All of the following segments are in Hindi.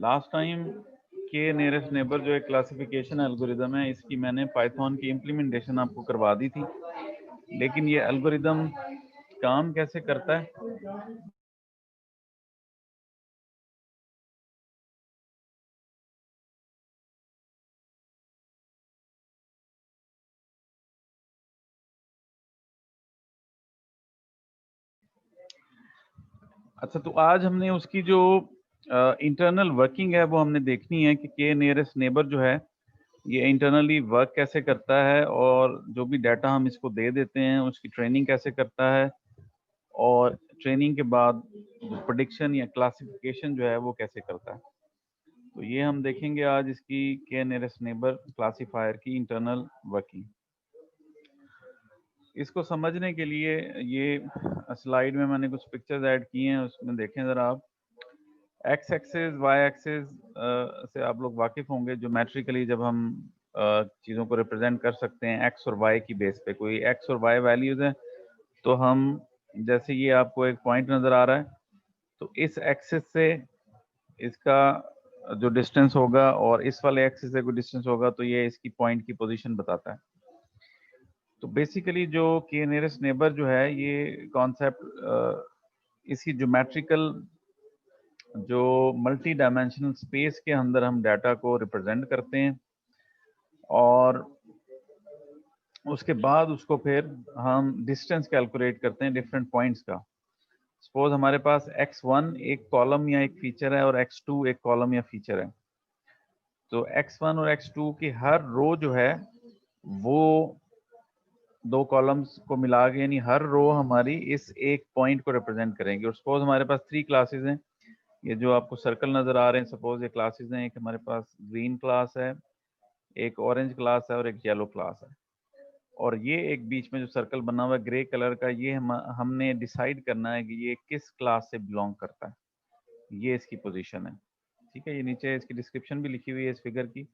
लास्ट टाइम के नियरेस्ट नेबर जो एक क्लासिफिकेशन एल्गोरिदम है, इसकी मैंने पाइथन की इम्प्लीमेंटेशन आपको करवा दी थी, लेकिन ये एल्गोरिदम काम कैसे करता है अच्छा, तो आज हमने उसकी जो इंटरनल वर्किंग है वो हमने देखनी है कि के नियरेस्ट नेबर जो है ये इंटरनली वर्क कैसे करता है, और जो भी डाटा हम इसको दे देते हैं उसकी ट्रेनिंग कैसे करता है, और ट्रेनिंग के बाद प्रेडिक्शन या क्लासिफिकेशन जो है वो कैसे करता है। तो ये हम देखेंगे आज इसकी के नियरेस्ट नेबर क्लासिफायर की इंटरनल वर्किंग। इसको समझने के लिए ये स्लाइड में मैंने कुछ पिक्चर्स ऐड किए हैं, उसमें देखें ज़रा आप। एक्स एक्सिस वाई एक्सिस से आप लोग वाकिफ होंगे, ज्योमेट्रिकली जब हम चीज़ों को रिप्रेजेंट कर सकते हैं एक्स और वाई की बेस पे, कोई एक्स और वाई वैल्यूज़ हैं, तो हम जैसे ये आपको एक पॉइंट नज़र आ रहा है, तो इस एक्सिस से इसका जो डिस्टेंस होगा और इस वाले एक्सिस से कोई डिस्टेंस होगा, तो ये इसकी पॉइंट की पोजीशन बताता है। तो बेसिकली जो के नियरेस्ट नेबर जो है ये कॉन्सेप्ट इसी ज्योमेट्रिकल जो मल्टी डायमेंशनल स्पेस के अंदर हम डाटा को रिप्रेजेंट करते हैं, और उसके बाद उसको फिर हम डिस्टेंस कैलकुलेट करते हैं डिफरेंट पॉइंट्स का। सपोज हमारे पास x1 एक कॉलम या एक फीचर है और x2 एक कॉलम या फीचर है, तो x1 और x2 की हर रो जो है वो दो कॉलम्स को मिला के, यानी हर रो हमारी इस एक पॉइंट को रिप्रेजेंट करेंगे। और सपोज हमारे पास 3 क्लासेस हैं, ये जो आपको सर्कल नजर आ रहे हैं, सपोज ये क्लासेस हैं, एक हमारे पास ग्रीन क्लास है, एक ऑरेंज क्लास है और एक येलो क्लास है। और ये एक बीच में जो सर्कल बना हुआ है ग्रे कलर का, ये हमने डिसाइड करना है कि ये किस क्लास से बिलोंग करता है, ये इसकी पोजीशन है। ठीक है, ये नीचे इसकी डिस्क्रिप्शन भी लिखी हुई है इस फिगर की।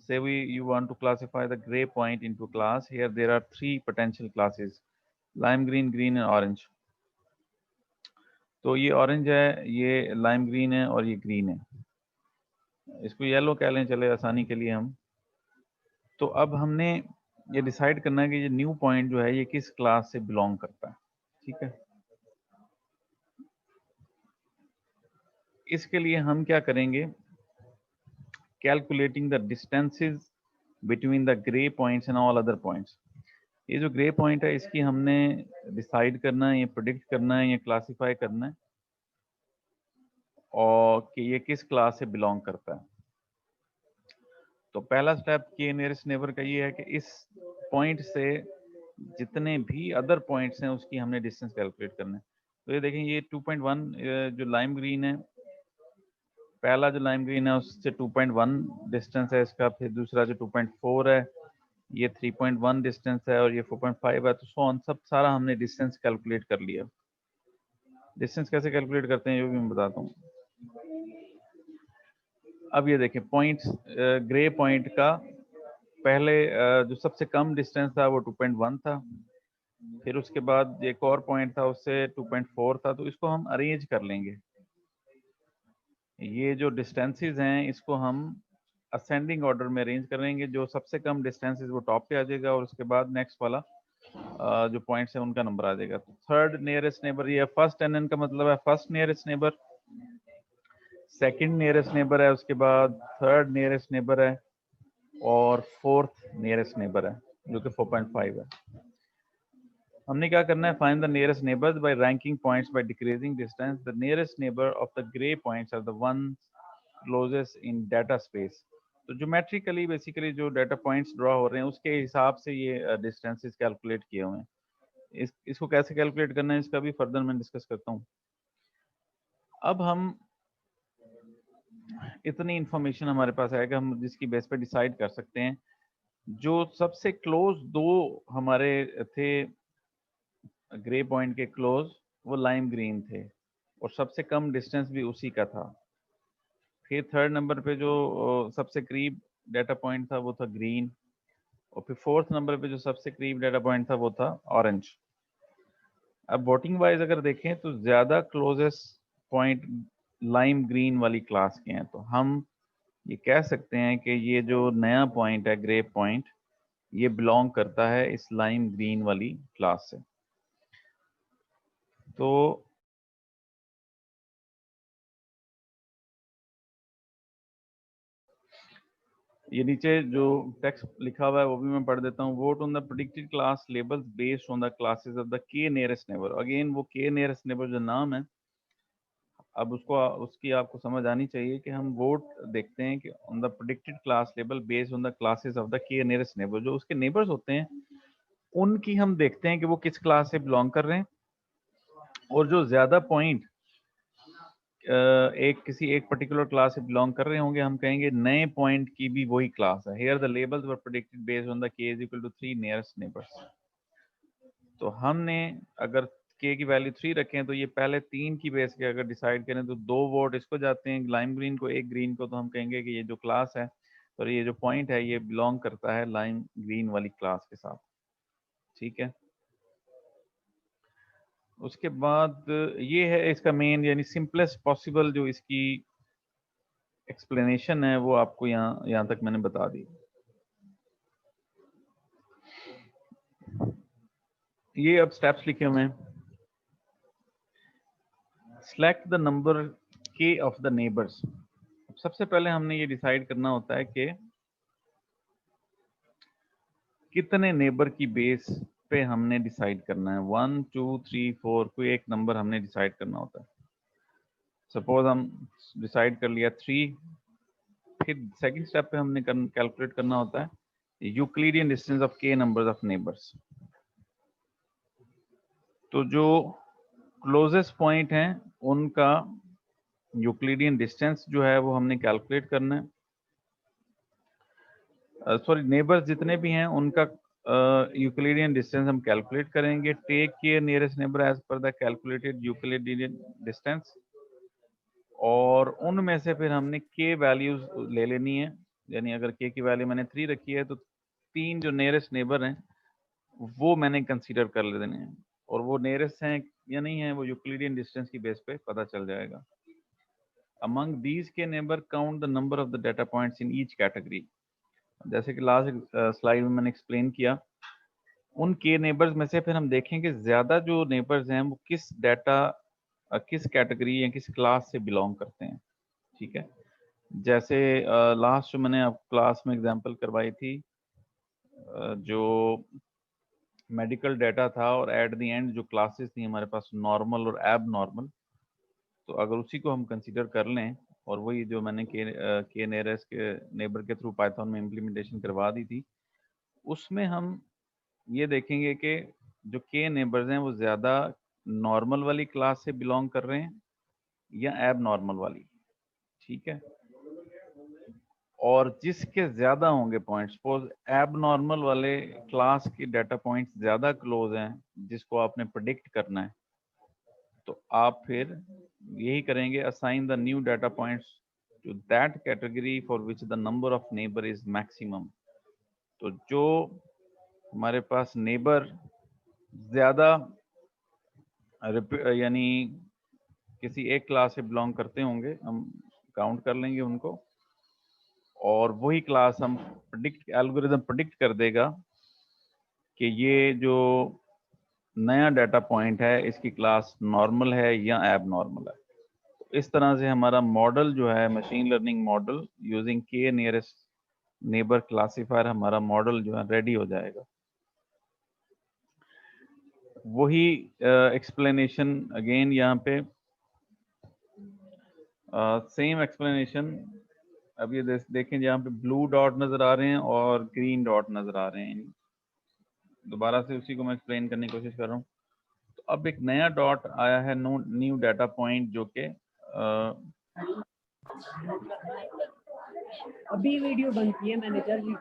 Say you want to classify the gray point into class. Here there are 3 potential classes: lime green, green and orange. तो ये ऑरेंज है, ये लाइम ग्रीन है और ये ग्रीन है। इसको येलो कह लें चले आसानी के लिए हम। तो अब हमने ये डिसाइड करना है कि ये न्यू पॉइंट जो है ये किस क्लास से बिलोंग करता है। ठीक है, इसके लिए हम क्या करेंगे, calculating the distances between the grey points and all other points. ये जो ग्रे पॉइंट है इसकी हमने डिसाइड करना है, ये प्रेडिक्ट करना है, ये क्लासिफाई करना है और कि ये किस क्लास से बिलोंग करता है। तो पहला स्टेप के नियरेस्ट नेबर का ये है कि इस पॉइंट से जितने भी अदर पॉइंट्स हैं उसकी हमने डिस्टेंस कैलकुलेट करना है। तो ये देखें, ये 2.1 जो लाइम ग्रीन है, पहला जो लाइम ग्रीन है उससे 2.1 डिस्टेंस है इसका, फिर दूसरा जो 2.4 है ये 3.1 डिस्टेंस है और ये 4.5 है। तो सो ऑन सब सारा हमने डिस्टेंस कैलकुलेट कर लिया। डिस्टेंस कैसे कैलकुलेट करते हैं ये भी मैं बताता हूँ। अब ये देखें पॉइंट्स, ग्रे पॉइंट का पहले जो सबसे कम डिस्टेंस था वो 2.1 था, फिर उसके बाद एक और पॉइंट था उससे 2.4 था। तो इसको हम अरेंज कर लेंगे, ये जो डिस्टेंसेस हैं इसको हम असेंडिंग ऑर्डर में अरेंज करेंगे। जो सबसे कम डिस्टेंस वो टॉप पे आ जाएगा और उसके बाद नेक्स्ट वाला जो पॉइंट्स है उनका नंबर आ जाएगा। तो थर्ड नियरेस्ट नेबर, ये फर्स्ट एन का मतलब है first nearest neighbour, second nearest neighbour है, उसके बाद थर्ड नियरेस्ट नेबर है और फोर्थ नियरेस्ट नेबर है जो कि 4.5 है। हमने क्या करना है, find the nearest neighbours by ranking points by decreasing distance. The nearest neighbour of the grey points are the ones closest in data space. तो ज्योमेट्रिकली बेसिकली जो डाटा पॉइंट्स ड्रॉ हो रहे हैं उसके हिसाब से ये डिस्टेंसेस कैलकुलेट किए हुए हैं। इसको कैसे कैलकुलेट करना है इसका भी फर्दर मैं डिस्कस करता हूँ। अब हम इतनी इंफॉर्मेशन हमारे पास है कि हम जिसकी बेस पे डिसाइड कर सकते हैं, जो सबसे क्लोज दो हमारे थे ग्रे पॉइंट के क्लोज, वो लाइम ग्रीन थे और सबसे कम डिस्टेंस भी उसी का था। फिर थर्ड नंबर पे जो सबसे करीब डाटा पॉइंट था वो था ग्रीन, और फिर फोर्थ नंबर पे जो सबसे करीब डाटा पॉइंट था वो था ऑरेंज। अब वोटिंग वाइज अगर देखें तो ज्यादा क्लोजेस्ट पॉइंट लाइम ग्रीन वाली क्लास के हैं, तो हम ये कह सकते हैं कि ये जो नया पॉइंट है ग्रे पॉइंट, ये बिलोंग करता है इस लाइम ग्रीन वाली क्लास से। तो ये नीचे जो टेक्स्ट लिखा हुआ है वो भी मैं पढ़ देता हूँ। Vote on the predicted class labels based on the classes of the के नियरेस्ट नेबर। अगेन वो के नियरेस्ट नेबर जो नाम है, अब उसकी आपको समझ आनी चाहिए कि हम वोट देखते हैं कि on the predicted class label based on the classes of the के नियरेस्ट नेबर। जो उसके नेबर्स होते हैं उनकी हम देखते हैं कि वो किस क्लास से बिलोंग कर रहे हैं, और जो ज्यादा पॉइंट किसी एक पर्टिकुलर क्लास से बिलोंग कर रहे होंगे, हम कहेंगे नए पॉइंट की भी वही क्लास है। Here the labels were predicted based on the K is equal to 3 nearest neighbours. तो हमने अगर के की वैल्यू 3 रखें तो ये पहले 3 की बेस के अगर डिसाइड करें तो 2 वोट इसको जाते हैं, लाइम ग्रीन को, 1 ग्रीन को। तो हम कहेंगे कि ये जो क्लास है और ये जो पॉइंट है ये बिलोंग करता है लाइम ग्रीन वाली क्लास के साथ। ठीक है, उसके बाद ये है इसका मेन यानी सिंपलेस्ट पॉसिबल जो इसकी एक्सप्लेनेशन है वो आपको यहाँ तक मैंने बता दी। ये अब स्टेप्स लिखे हुए हैं। सेलेक्ट द नंबर के ऑफ द नेबर्स। सबसे पहले हमने ये डिसाइड करना होता है कि कितने नेबर की बेस पे हमने डिसाइड करना है। 1 2 3 4 कोई एक नंबर हमने डिसाइड करना होता है। सपोज हम डिसाइड कर लिया 3, फिर सेकंड स्टेप पे हमने कैलकुलेट करना होता है यूक्लिडियन डिस्टेंस ऑफ के नंबर्स ऑफ नेबर्स। तो जो क्लोजेस्ट पॉइंट हैं उनका यूक्लिडियन डिस्टेंस जो है वो हमने कैलकुलेट करना है। सॉरी, नेबर्स जितने भी हैं उनका यूक्लिडियन डिस्टेंस हम कैलकुलेट करेंगे। Take care nearest neighbour as per the calculated Euclidean distance, और उनमें से फिर हमने के वैल्यूज ले लेनी है। यानी अगर के की वैल्यू मैंने 3 रखी है तो 3 जो नियरेस्ट नेबर हैं वो मैंने कंसीडर कर लेने हैं, और वो नियरेस्ट हैं या नहीं है वो यूक्लिडियन डिस्टेंस की बेस पे पता चल जाएगा। अमंग दीज के neighbour count the number of the data points in each category. जैसे कि लास्ट स्लाइड में मैंने एक्सप्लेन किया, उन के नेबर्स में से फिर हम देखेंगे ज्यादा जो नेबर्स हैं वो किस कैटेगरी या किस क्लास से बिलोंग करते हैं। ठीक है, जैसे लास्ट जो मैंने आप क्लास में एग्जांपल करवाई थी, जो मेडिकल डाटा था और एट द एंड जो क्लासेस थी हमारे पास नॉर्मल और एब नॉर्मल, तो अगर उसी को हम कंसीडर कर लें और वही जो मैंने के नियरेस्ट के नेबर के थ्रू पाइथन में इम्प्लीमेंटेशन करवा दी थी, उसमें हम ये देखेंगे कि जो के नेबर्स हैं वो ज़्यादा नॉर्मल वाली क्लास से बिलोंग कर रहे हैं या एब नॉर्मल वाली। ठीक है, और जिसके ज़्यादा होंगे पॉइंट्स, सपोज एब नॉर्मल वाले क्लास की डाटा पॉइंट्स ज़्यादा क्लोज हैं जिसको आपने प्रिडिक्ट करना है, तो आप फिर यही करेंगे, assign the new data points to that category for which the number of neighbour is maximum. तो जो हमारे पास नेबर ज़्यादा यानी किसी एक क्लास से बिलोंग करते होंगे, हम काउंट कर लेंगे उनको, और वही क्लास हम एल्गोरिदम प्रिडिक्ट कर देगा कि ये जो नया डाटा पॉइंट है इसकी क्लास नॉर्मल है या एब नॉर्मल है। तो इस तरह से हमारा मॉडल जो है मशीन लर्निंग मॉडल यूजिंग के नियरेस्ट नेबर क्लासीफायर, हमारा मॉडल जो है रेडी हो जाएगा। वही एक्सप्लेनेशन अगेन यहाँ पे सेम एक्सप्लेनेशन। अब ये देखें जहाँ पे ब्लू डॉट नजर आ रहे हैं और ग्रीन डॉट नजर आ रहे हैं, दोबारा से उसी को मैं एक्सप्लेन करने की कोशिश कर रहा हूँ। तो अब एक नया डॉट आया है, न्यू डाटा पॉइंट, जो कि अभी वीडियो बंद की है मैंने, जल्द ही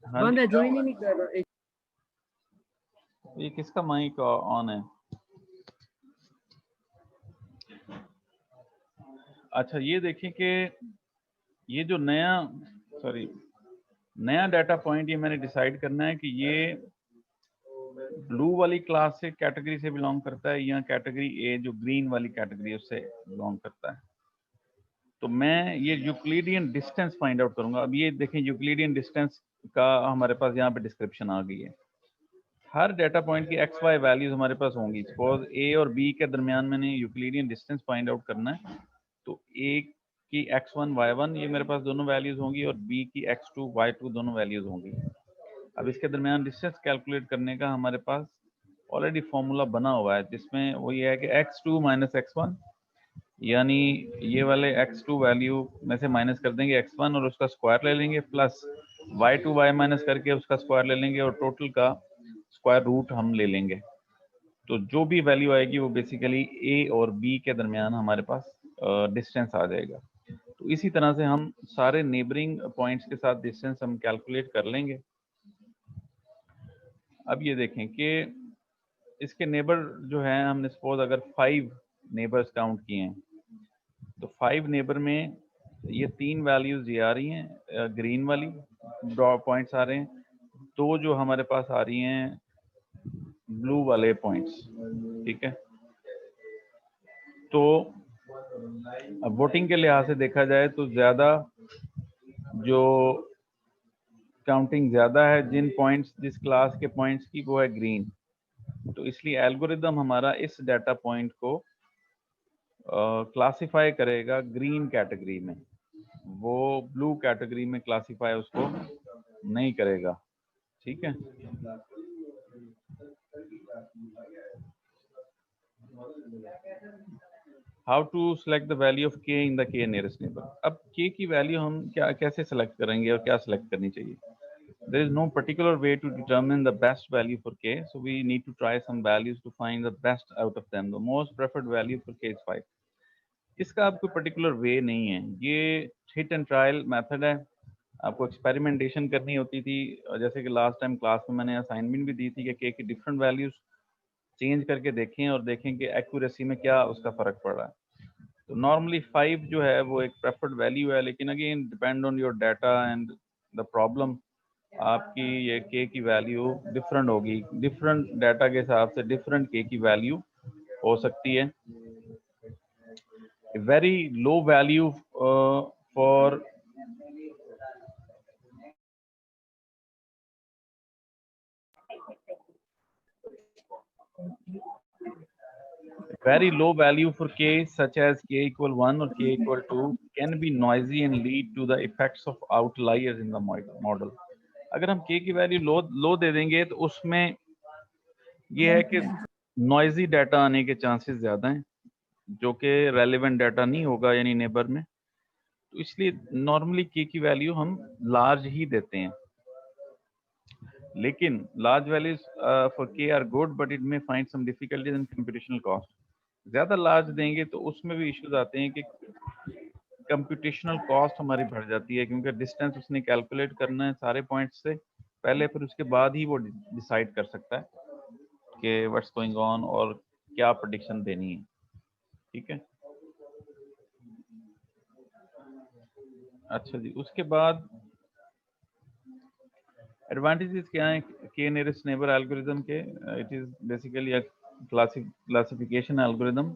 बंद है, ज्वाइन ही नहीं कर रहा। ये किसका माइक ऑन है? अच्छा, ये देखिए कि ये जो नया डाटा पॉइंट ये मैंने डिसाइड करना है कि ये ब्लू वाली क्लास से कैटेगरी से बिलोंग करता है या कैटेगरी ए जो ग्रीन वाली कैटेगरी है उससे बिलोंग करता है। तो मैं ये यूक्लिडियन डिस्टेंस फाइंड आउट करूंगा। अब ये देखें यूक्लिडियन डिस्टेंस का हमारे पास यहाँ पे डिस्क्रिप्शन आ गई है। हर डाटा पॉइंट की एक्स वाई वैल्यूज हमारे पास होंगी। सपोज ए और बी के दरमियान मैंने यूक्लिडियन डिस्टेंस फाइंड आउट करना है, तो ए की x1 y1 ये मेरे पास दोनों वैल्यूज होंगी और b की x2 y2 दोनों वैल्यूज होंगी। अब इसके दरमियान डिस्टेंस कैलकुलेट करने का हमारे पास ऑलरेडी फॉर्मूला बना हुआ है, जिसमें वो ये है कि x2 माइनस x1, यानी ये वाले x2 वैल्यू में से माइनस कर देंगे x1 और उसका स्क्वायर ले लेंगे, प्लस y2 y माइनस करके उसका स्क्वायर ले लेंगे और टोटल का स्क्वायर रूट हम ले लेंगे। तो जो भी वैल्यू आएगी वो बेसिकली ए और बी के दरमियान हमारे पास डिस्टेंस आ जाएगा। तो इसी तरह से हम सारे नेबरिंग पॉइंट्स के साथ डिस्टेंस हम कैलकुलेट कर लेंगे। अब ये देखें कि इसके नेबर जो है, हमने सपोज अगर 5 नेबर्स काउंट किए हैं, तो 5 नेबर में ये 3 वैल्यूज ये आ रही हैं ग्रीन वाली पॉइंट्स आ रहे हैं, 2 जो हमारे पास आ रही हैं ब्लू वाले पॉइंट्स, ठीक है। तो अब वोटिंग के लिहाज से देखा जाए तो ज्यादा जो काउंटिंग ज्यादा है जिन पॉइंट्स जिस क्लास के पॉइंट्स की, वो है ग्रीन। तो इसलिए एल्गोरिदम हमारा इस डाटा पॉइंट को क्लासिफाई करेगा ग्रीन कैटेगरी में, वो ब्लू कैटेगरी में क्लासिफाई उसको नहीं करेगा, ठीक है। How to select the value of k in the k nearest neighbour. अब k की वैल्यू हम क्या कैसे सेलेक्ट करेंगे और क्या सेलेक्ट करनी चाहिए? There is no particular way to determine the best value for k, so we need to try some values to find the best out of them. The most preferred value for k is 5. इसका आप कोई पर्टिकुलर वे नहीं है, ये हिट एंड ट्रायल मेथड है। आपको एक्सपेरिमेंटेशन करनी होती थी, जैसे कि लास्ट टाइम क्लास में मैंने असाइनमेंट भी दी थी कि k की डिफरेंट वैल्यूज चेंज करके देखें और देखें कि एक्यूरेसी में क्या उसका फर्क पड़ रहा है। तो नॉर्मली 5 जो है वो एक प्रेफर्ड वैल्यू है, लेकिन again depend on your data and the problem, आपकी ये के की वैल्यू डिफरेंट होगी, डिफरेंट डाटा के हिसाब से डिफरेंट के की वैल्यू हो सकती है। Very low value for very low value for k such as k equal 1 or k equal 2 can be noisy and lead to the effects of outliers in the model. अगर हम k की वैल्यू लो दे देंगे तो उसमें ये है कि नॉइजी डाटा आने के चांसेस ज़्यादा हैं, जो कि रेलेवेंट डाटा नहीं होगा यानी नेबर में। तो इसलिए नॉर्मली k की वैल्यू हम लार्ज ही देते हैं, लेकिन large values for k are good but it may find some difficulties in computational cost. ज़्यादा लार्ज देंगे तो उसमें भी इश्यूज आते हैं कि कंप्यूटेशनल कॉस्ट हमारी बढ़ जाती है, क्योंकि डिस्टेंस उसने कैलकुलेट करना है सारे पॉइंट्स से पहले, फिर उसके बाद ही वो डिसाइड कर सकता है कि व्हाट्स गोइंग ऑन और क्या प्रेडिक्शन देनी है, ठीक है। अच्छा जी, उसके बाद एडवांटेजेस क्या हैं के नियरेस्ट नेबर एल्गोरिथम के? It is basically a classification algorithm.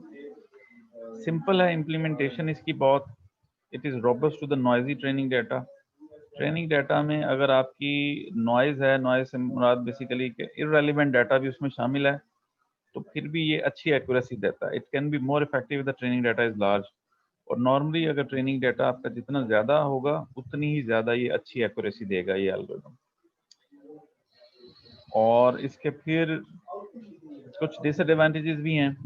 Simple है इम्प्लीमेंटेशन इसकी बहुत, it is robust to the noisy training data. Training data में अगर आपकी नॉइज है, नॉइज से मुराद बेसिकली इररेलेवेंट डाटा भी उसमें शामिल है, तो फिर भी ये अच्छी एक्यूरेसी देता है। It can be more effective if the training data is large. और नॉर्मली अगर ट्रेनिंग डाटा आपका जितना ज़्यादा होगा उतनी ही ज़्यादा ये अच्छी एक्यूरेसी देगा ये एल्गोरिथम। और इसके फिर कुछ डिसएडवांटेजेस भी हैं।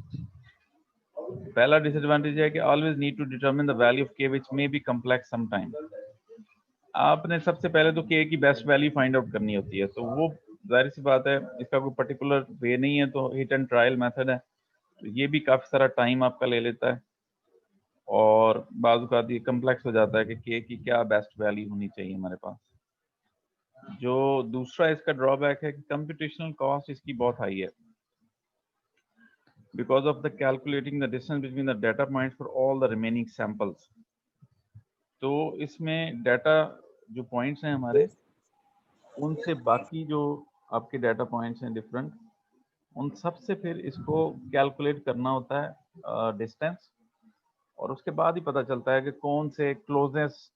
पहला डिसएडवांटेज है कि always need to determine the value of K which may be complex some time. आपने सबसे पहले तो के की बेस्ट वैल्यू फाइंड आउट करनी होती है, तो वो जाहिर सी बात है, इसका कोई पर्टिकुलर वे नहीं है, तो हिट एंड ट्रायल मेथड है। तो ये भी काफ़ी सारा टाइम आपका ले लेता है और बाज़ औक़ात ये कम्प्लेक्स हो जाता है कि के की क्या बेस्ट वैल्यू होनी चाहिए हमारे पास। जो दूसरा इसका ड्रॉबैक है कि कंप्यूटेशनल कॉस्ट इसकी बहुत हाई है, because of the calculating the distance between the data points for all the remaining samples। तो इसमें डाटा जो पॉइंट्स हैं हमारे, उनसे बाकी जो आपके डाटा पॉइंट्स हैं डिफरेंट, उन सब से फिर इसको कैलकुलेट करना होता है डिस्टेंस, और उसके बाद ही पता चलता है कि कौन से क्लोजेस्ट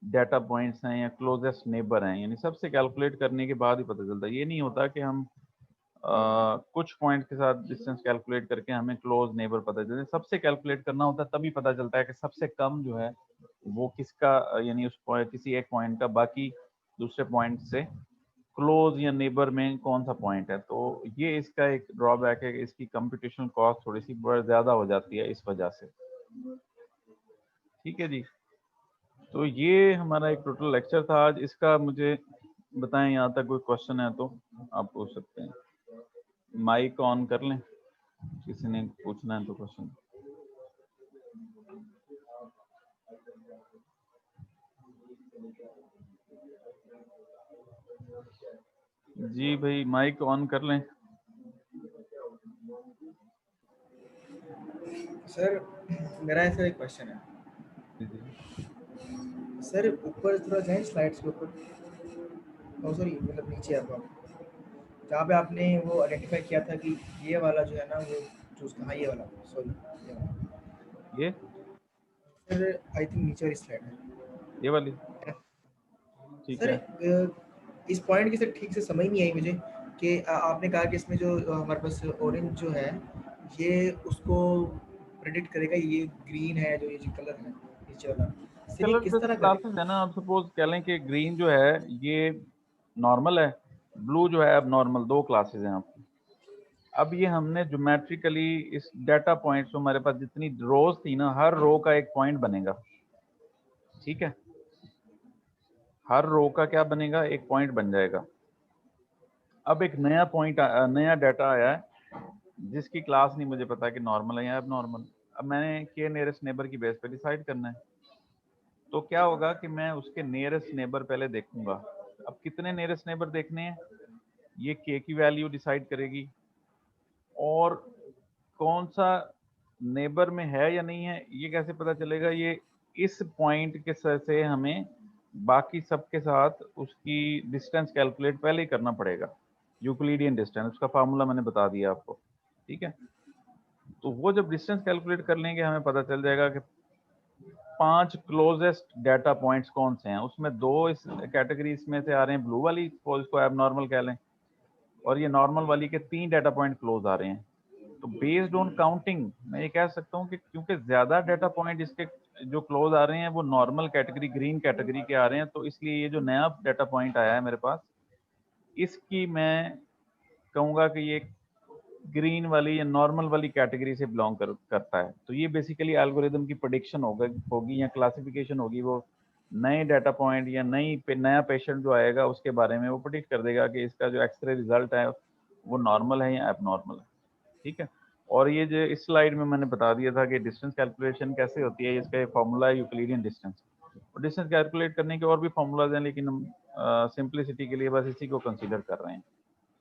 डाटा पॉइंट्स हैं या क्लोजेस्ट नेबर हैं, यानी सबसे कैलकुलेट करने के बाद ही पता चलता है। ये नहीं होता कि हम कुछ पॉइंट के साथ डिस्टेंस कैलकुलेट करके हमें क्लोज नेबर पता चले, सबसे कैलकुलेट करना होता है, तभी पता चलता है कि सबसे कम जो है वो किसका, यानी उस किसी एक पॉइंट का बाकी दूसरे पॉइंट से क्लोज या नेबर में कौन सा पॉइंट है। तो ये इसका एक ड्रॉबैक है कि इसकी कंप्यूटेशनल कॉस्ट थोड़ी सी बहुत ज़्यादा हो जाती है इस वजह से। ठीक है जी, तो ये हमारा एक टोटल लेक्चर था आज। इसका मुझे बताएं, यहाँ तक कोई क्वेश्चन है तो आप पूछ सकते हैं। माइक ऑन कर लें, किसी ने पूछना है तो क्वेश्चन। जी भाई, माइक ऑन कर लें। सर मेरा ऐसा एक क्वेश्चन है सर, ऊपर थोड़ा जाए स्लाइड्स के ऊपर, सॉरी मतलब नीचे आप जहाँ पे आपने वो आइडेंटिफाई किया था कि ये वाला जो है ना वो चूज करना, ये वाला, सॉरी ये सर आई थिंक नीचे वाली स्लाइड है, ये वाली, ठीक सर है। इस पॉइंट की सर ठीक से समझ नहीं आई मुझे कि आपने कहा कि इसमें जो हमारे पास ऑरेंज जो है ये उसको प्रेडिक्ट करेगा, ये ग्रीन है जो ये जो कलर है नीचे वाला, सर ये कलर किस बेस्ड तरह क्लासेस करेगा? है ना। आप सपोज कह लें कि ग्रीन जो है ये नॉर्मल है, ब्लू जो है अब नॉर्मल, दो क्लासेस हैं आपकी। अब ये हमने ज्योमेट्रिकली इस डाटा पॉइंट्स, हमारे पास जितनी रोज थी ना, हर रो का एक पॉइंट बनेगा। ठीक है, हर रो का क्या बनेगा, एक पॉइंट बन जाएगा। अब एक नया पॉइंट, नया डाटा आया है जिसकी क्लास नहीं मुझे पता कि नॉर्मल है या अब नॉर्मल। अब मैंने के नियरेस्ट नेबर की बेस पे डिसाइड करना है। तो क्या होगा कि मैं उसके नियरेस्ट नेबर पहले देखूंगा। अब कितने नियरेस्ट नेबर देखने हैं, ये के की वैल्यू डिसाइड करेगी, और कौन सा नेबर में है या नहीं है ये कैसे पता चलेगा, ये इस पॉइंट के से हमें बाकी सबके साथ उसकी डिस्टेंस कैलकुलेट पहले ही करना पड़ेगा। यूक्लिडियन डिस्टेंस, उसका फार्मूला मैंने बता दिया आपको। ठीक है, तो वो जब डिस्टेंस कैलकुलेट कर लेंगे हमें पता चल जाएगा कि 5 क्लोजेस्ट डाटा पॉइंट्स कौन से हैं। उसमें 2 इस कैटेगरीज में से आ रहे हैं, ब्लू वाली को इसको एब नॉर्मल कह लें, और ये नॉर्मल वाली के 3 डाटा पॉइंट क्लोज आ रहे हैं। तो बेस्ड ऑन काउंटिंग मैं ये कह सकता हूँ कि क्योंकि ज्यादा डाटा पॉइंट इसके जो क्लोज आ रहे हैं वो नॉर्मल कैटेगरी, ग्रीन कैटेगरी के आ रहे हैं, तो इसलिए ये जो नया डाटा पॉइंट आया है मेरे पास, इसकी मैं कहूँगा कि ये ग्रीन वाली या नॉर्मल वाली कैटेगरी से बिलोंग करता है। तो ये बेसिकली एल्गोरिदम की प्रेडिक्शन होगी या क्लासिफिकेशन होगी। वो नए डाटा पॉइंट या नया पेशेंट जो आएगा उसके बारे में वो प्रेडिक्ट कर देगा कि इसका जो एक्सरे रिजल्ट है वो नॉर्मल है या एबनॉर्मल है। ठीक है, और ये जो इस स्लाइड में मैंने बता दिया था कि डिस्टेंस कैलकुलेशन कैसे होती है, इसका फॉर्मूला है यूक्लिडियन डिस्टेंस। और डिस्टेंस कैलकुलेट करने के और भी फॉर्मूलाज हैं, लेकिन हम सिंप्लिसिटी के लिए बस इसी को कंसीडर कर रहे हैं।